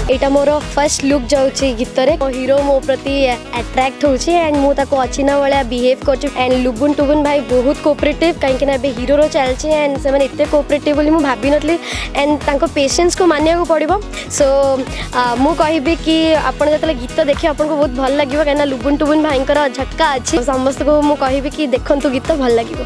एटा more first look जाउची गीत रे हीरो मो प्रति अट्रैक्ट होची एंड मु ताको अचिना वाला बिहेव करछु एंड लुबुन टुबुन भाई बहुत कोऑपरेटिव काहे ना बे हीरो रो चलची एंड से माने इत्ते कोऑपरेटिव बोली मु भाबी नथली एंड ताको पेशेंस को मानिया को पड़िबो सो मु कहिबे कि आपण जतले गीत देखि आपण को बहुत भल लागिबो काहे ना लुबुन टुबुन भाई कर झटका अछि समस्त को मु कहिबे कि देखंतु गीत भल लागिबो।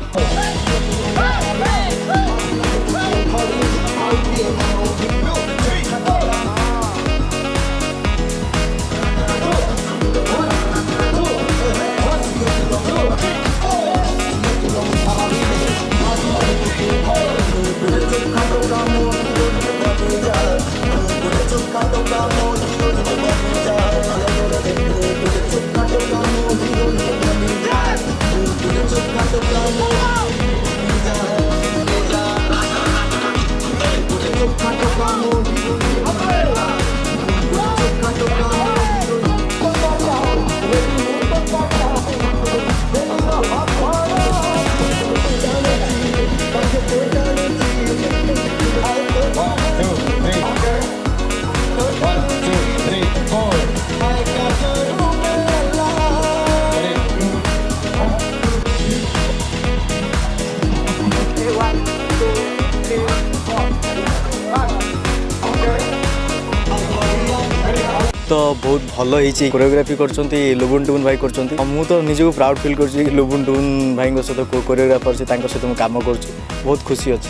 तो बहुत भल होती कोरियोग्राफी करछंती लुबुन टुबुन भाई करछंती मु तो निजको प्राउड फील करछि लुबुन टुबुन भाई सहित कोरियोग्राफर से तांको सहित काम करछि बहुत खुशी अछि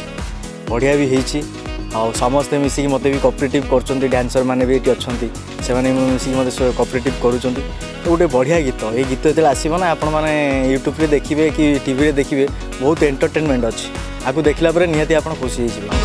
बढ़िया भी होती आ समस्ते मिसिक मते भी कोऑपरेटिव करछंती डांसर माने भी अच्छंती से माने मिसिक मते कोऑपरेटिव करूछंती तो गोटे बढ़िया गीत ये गीत जो आसो ना आपण मैंने यूट्यूब रे देखिए कि टीवी रे देखिए बहुत एंटरटेनमेंट अच्छी आपको देखला निहाती आप खुशी हो।